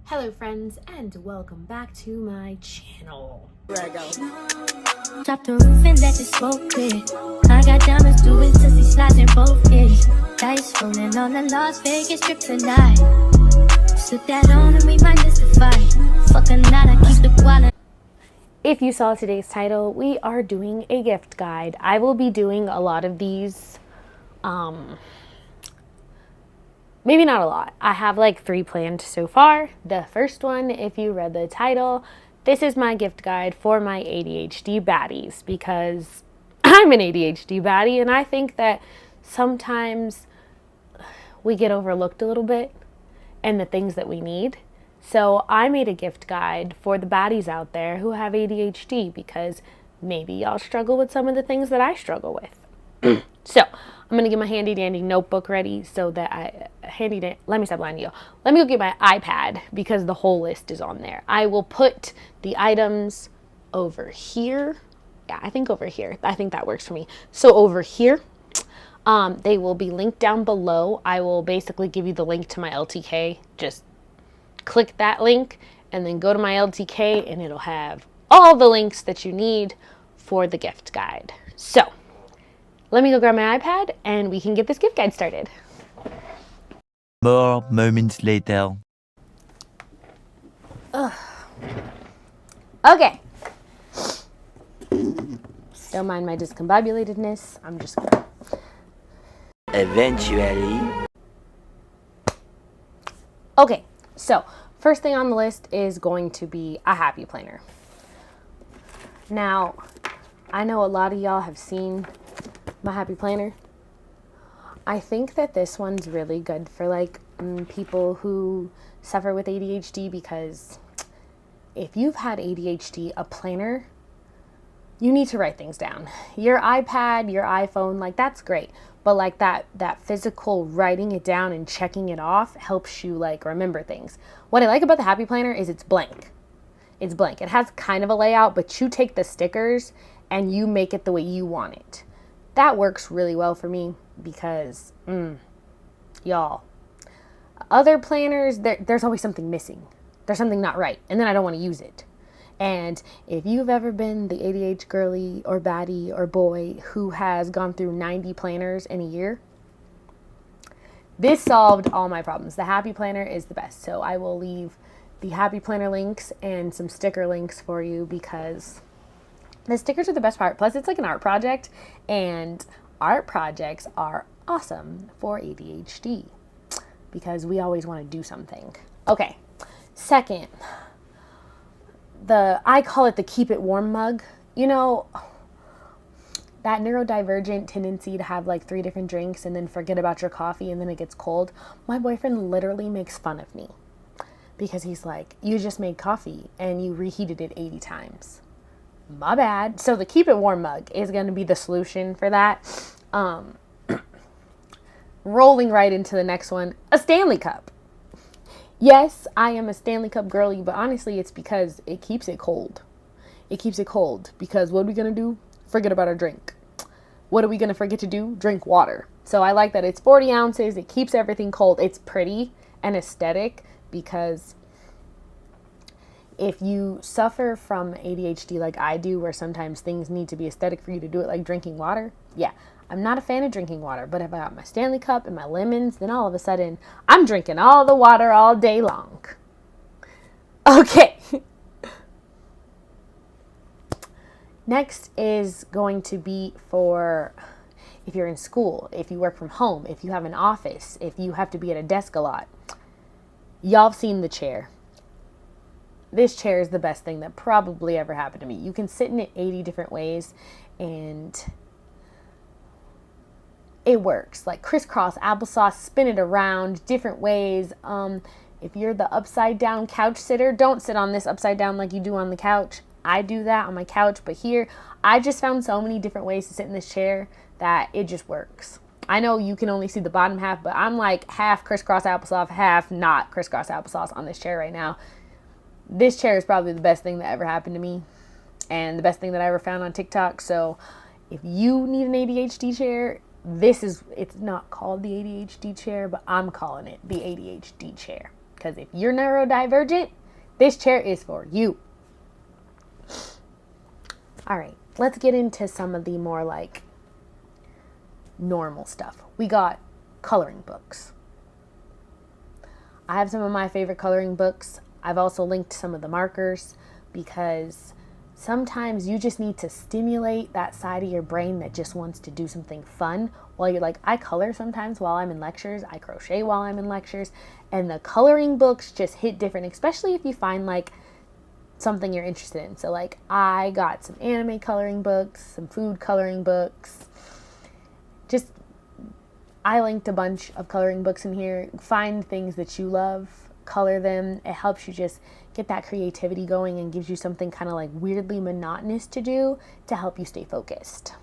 Hello friends and welcome back to my channel. Drop the roof and let the smoke clear. I got diamonds doing sissy slides in both ears. Dice rolling on the Las Vegas strip tonight. Slip that on and we might miss the fight. Fuck a night, I keep the wallet. If you saw today's title, we are doing a gift guide. I will be doing a lot of these, maybe not a lot. I have like 3 planned so far. The first one, if you read the title, this is my gift guide for my ADHD baddies, because I'm an ADHD baddie and I think that sometimes we get overlooked a little bit in the things that we need. So I made a gift guide for the baddies out there who have ADHD, because maybe y'all struggle with some of the things that I struggle with. So I'm going to get my handy dandy notebook ready so that let me stop lying to you. Let me go get my iPad because the whole list is on there. I will put the items over here. Yeah, I think over here. I think that works for me. So over here, they will be linked down below. I will basically give you the link to my LTK. Just click that link and then go to my LTK and it'll have all the links that you need for the gift guide. So let me go grab my iPad and we can get this gift guide started. More moments later. Okay. Don't mind my discombobulatedness. I'm just gonna... Eventually. Okay, so first thing on the list is going to be a happy planner. Now, I know a lot of y'all have seen my happy planner. I think that this one's really good for like people who suffer with ADHD, because if you've had ADHD, a planner, you need to write things down. Your iPad, your iPhone, like that's great. But like that physical writing it down and checking it off helps you like remember things. What I like about the happy planner is it's blank. It's blank. It has kind of a layout, but you take the stickers and you make it the way you want it. That works really well for me because, y'all, other planners, there's always something missing. There's something not right, and then I don't want to use it. And if you've ever been the ADHD girly or baddie or boy who has gone through 90 planners in a year, this solved all my problems. The happy planner is the best. So I will leave the happy planner links and some sticker links for you, because the stickers are the best part. Plus, it's like an art project, and art projects are awesome for ADHD because we always want to do something. Okay, second, I call it the keep it warm mug. You know, that neurodivergent tendency to have like 3 different drinks and then forget about your coffee and then it gets cold. My boyfriend literally makes fun of me because he's like, you just made coffee and you reheated it 80 times. My bad. So the keep it warm mug is going to be the solution for that. Rolling right into the next one, a Stanley Cup. Yes, I am a Stanley Cup girly, but honestly, it's because it keeps it cold. It keeps it cold because what are we going to do? Forget about our drink. What are we going to forget to do? Drink water. So I like that it's 40 ounces. It keeps everything cold. It's pretty and aesthetic, because if you suffer from ADHD like I do, where sometimes things need to be aesthetic for you to do it, like drinking water, yeah, I'm not a fan of drinking water. But if I got my Stanley Cup and my lemons, then all of a sudden I'm drinking all the water all day long. Okay. Next is going to be for if you're in school, if you work from home, if you have an office, if you have to be at a desk a lot. Y'all have seen the chair. This chair is the best thing that probably ever happened to me. You can sit in it 80 different ways and it works. Like crisscross applesauce, spin it around different ways. If you're the upside down couch sitter, don't sit on this upside down like you do on the couch. I do that on my couch, but here I just found so many different ways to sit in this chair that it just works. I know you can only see the bottom half, but I'm like half crisscross applesauce, half not crisscross applesauce on this chair right now. This chair is probably the best thing that ever happened to me and the best thing that I ever found on TikTok. So if you need an ADHD chair, it's not called the ADHD chair, but I'm calling it the ADHD chair. Because if you're neurodivergent, this chair is for you. All right, let's get into some of the more like normal stuff. We got coloring books. I have some of my favorite coloring books. I've also linked some of the markers because sometimes you just need to stimulate that side of your brain that just wants to do something fun while you're like, I color sometimes while I'm in lectures, I crochet while I'm in lectures, and the coloring books just hit different, especially if you find like something you're interested in. So like I got some anime coloring books, some food coloring books. Just I linked a bunch of coloring books in here. Find things that you love, color them. It helps you just get that creativity going and gives you something kind of like weirdly monotonous to do to help you stay focused.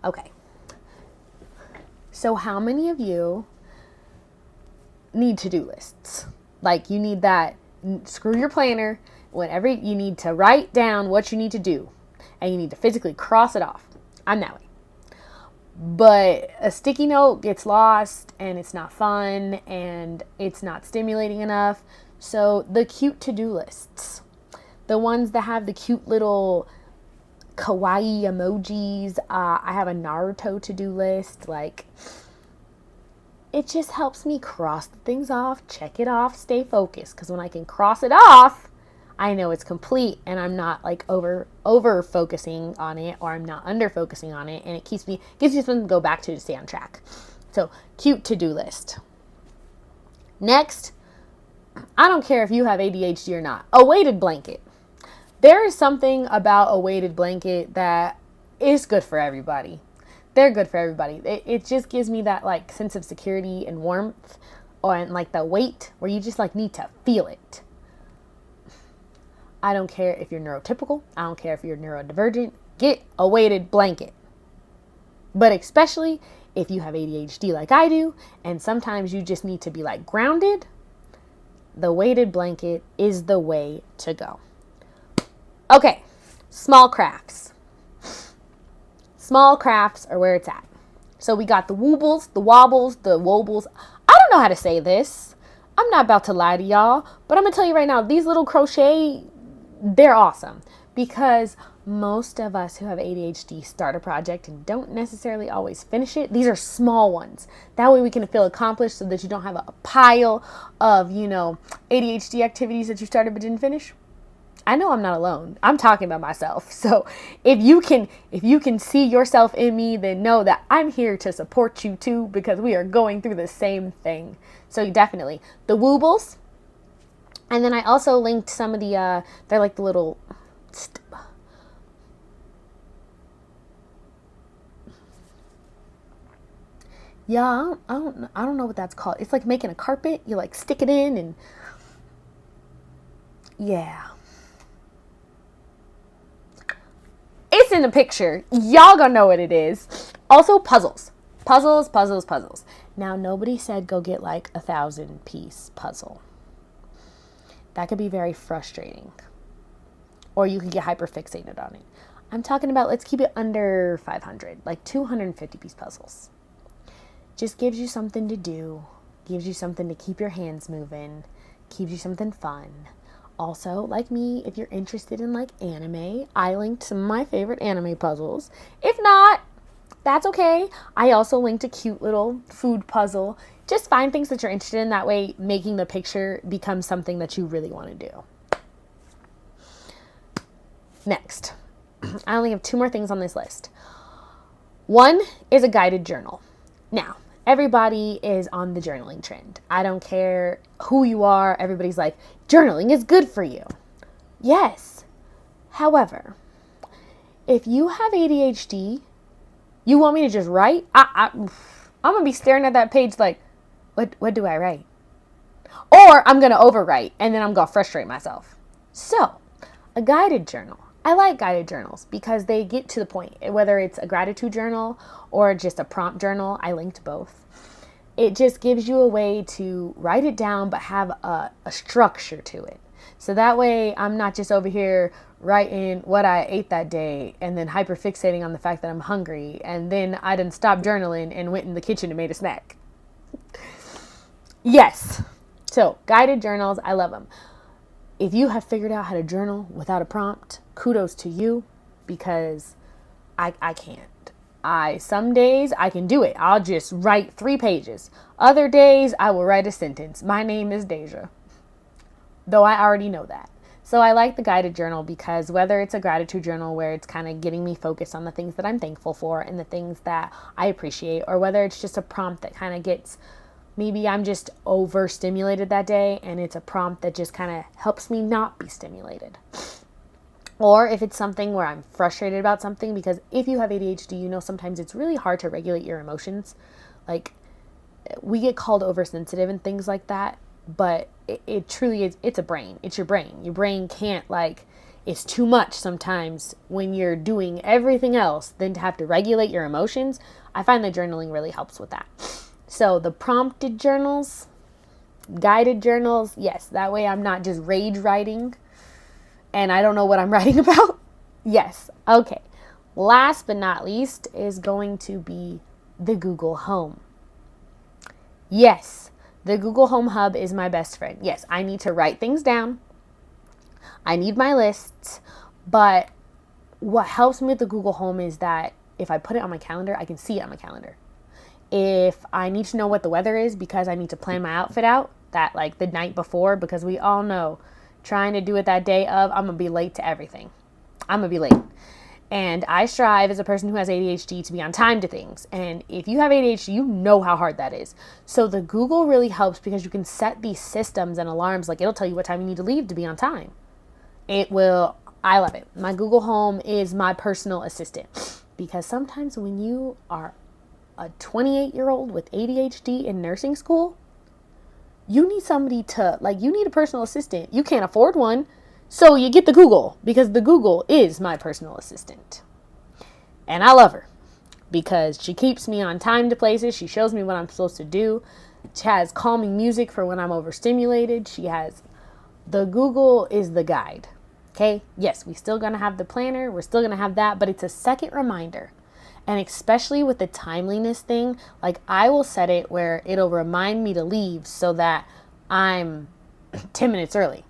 Okay. So how many of you need to-do lists? Like you need that, screw your planner, whenever you need to write down what you need to do and you need to physically cross it off. I'm that way. But a sticky note gets lost and it's not fun and it's not stimulating enough. So the cute to-do lists, the ones that have the cute little kawaii emojis. I have a Naruto to-do list. Like it just helps me cross things off, check it off, stay focused. Because when I can cross it off, I know it's complete and I'm not like over focusing on it, or I'm not under focusing on it, and it gives me something to go back to stay on track. So cute to-do list. Next, I don't care if you have ADHD or not, a weighted blanket. There is something about a weighted blanket that is good for everybody. They're good for everybody. It just gives me that like sense of security and warmth, and like the weight where you just like need to feel it. I don't care if you're neurotypical. I don't care if you're neurodivergent. Get a weighted blanket. But especially if you have ADHD like I do, and sometimes you just need to be like grounded, the weighted blanket is the way to go. Okay, small crafts. Small crafts are where it's at. So we got the woobles, the wobbles, the wobles. I don't know how to say this. I'm not about to lie to y'all, but I'm going to tell you right now, these little crochet, they're awesome, because most of us who have ADHD start a project and don't necessarily always finish it. These are small ones. That way we can feel accomplished so that you don't have a pile of, ADHD activities that you started but didn't finish. I know I'm not alone. I'm talking about myself. So if you can see yourself in me, then know that I'm here to support you too, because we are going through the same thing. So definitely the woobles. And then I also linked some of the, they're like the little, yeah, I don't know what that's called. It's like making a carpet. You like stick it in and, yeah. It's in the picture. Y'all gonna know what it is. Also puzzles. Puzzles. Now nobody said go get like 1,000-piece puzzle. That could be very frustrating. Or you could get hyperfixated on it. I'm talking about, let's keep it under 500, like 250-piece puzzles. Just gives you something to do, gives you something to keep your hands moving, keeps you something fun. Also, like me, if you're interested in like anime, I linked some of my favorite anime puzzles. If not, that's okay. I also linked a cute little food puzzle. Just find things that you're interested in. That way, making the picture becomes something that you really want to do. Next, I only have 2 more things on this list. One is a guided journal. Now, everybody is on the journaling trend. I don't care who you are. Everybody's like, journaling is good for you. Yes. However, if you have ADHD, you want me to just write? I'm going to be staring at that page like, what do I write? Or I'm going to overwrite and then I'm going to frustrate myself. So, a guided journal. I like guided journals because they get to the point. Whether it's a gratitude journal or just a prompt journal, I linked both. It just gives you a way to write it down but have a structure to it. So that way I'm not just over here writing what I ate that day and then hyperfixating on the fact that I'm hungry and then I didn't stop journaling and went in the kitchen and made a snack. Yes. So, guided journals, I love them. If you have figured out how to journal without a prompt, kudos to you, because I can't. Some days I can do it. I'll just write 3 pages. Other days I will write a sentence. My name is Deja. Though I already know that. So I like the guided journal because whether it's a gratitude journal where it's kind of getting me focused on the things that I'm thankful for and the things that I appreciate, or whether it's just a prompt that kind of gets, maybe I'm just overstimulated that day and it's a prompt that just kind of helps me not be stimulated. Or if it's something where I'm frustrated about something, because if you have ADHD, you know sometimes it's really hard to regulate your emotions. Like, we get called oversensitive and things like that, but it truly is, it's a brain. It's your brain. Your brain can't, like, it's too much sometimes when you're doing everything else than to have to regulate your emotions. I find that journaling really helps with that. So the prompted journals, guided journals, yes, that way I'm not just rage writing and I don't know what I'm writing about. Yes. Okay. Last but not least is going to be the Google Home. Yes, the Google Home Hub is my best friend. Yes, I need to write things down. I need my lists. But what helps me with the Google Home is that if I put it on my calendar, I can see it on my calendar. If I need to know what the weather is because I need to plan my outfit out, that like the night before, because we all know trying to do it that day of, I'm going to be late to everything. I'm going to be late. And I strive as a person who has ADHD to be on time to things. And if you have ADHD, you know how hard that is. So the Google really helps because you can set these systems and alarms. Like, it'll tell you what time you need to leave to be on time. It will. I love it. My Google Home is my personal assistant. Because sometimes when you are a 28-year-old with ADHD in nursing school, you need somebody to, like, you need a personal assistant. You can't afford one. So you get the Google, because the Google is my personal assistant. And I love her because she keeps me on time to places. She shows me what I'm supposed to do. She has calming music for when I'm overstimulated. The Google is the guide. Okay? Yes, we still going to have the planner. We're still going to have that, but it's a second reminder. And especially with the timeliness thing, like, I will set it where it'll remind me to leave so that I'm 10 minutes early.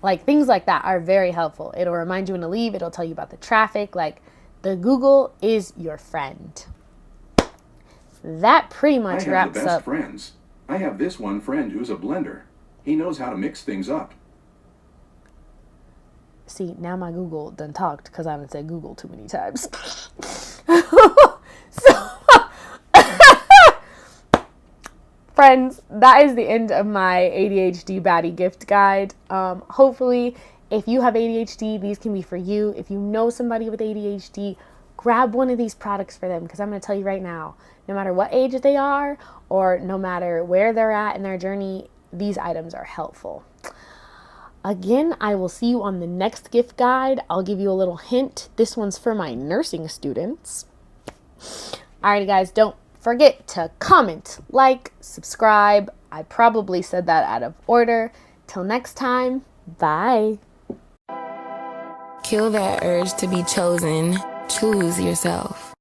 Like, things like that are very helpful. It'll remind you when to leave. It'll tell you about the traffic. Like, the Google is your friend. That pretty much wraps up. I have the best friends. I have this one friend who's a blender. He knows how to mix things up. See, now my Google done talked because I haven't said Google too many times. So, friends, that is the end of my ADHD baddie gift guide. Hopefully, if you have ADHD, these can be for you. If you know somebody with ADHD, grab one of these products for them, because I'm going to tell you right now, no matter what age they are or no matter where they're at in their journey, these items are helpful. Again, I will see you on the next gift guide. I'll give you a little hint. This one's for my nursing students. Alrighty, guys, don't forget to comment, like, subscribe. I probably said that out of order. Till next time, bye. Kill that urge to be chosen. Choose yourself.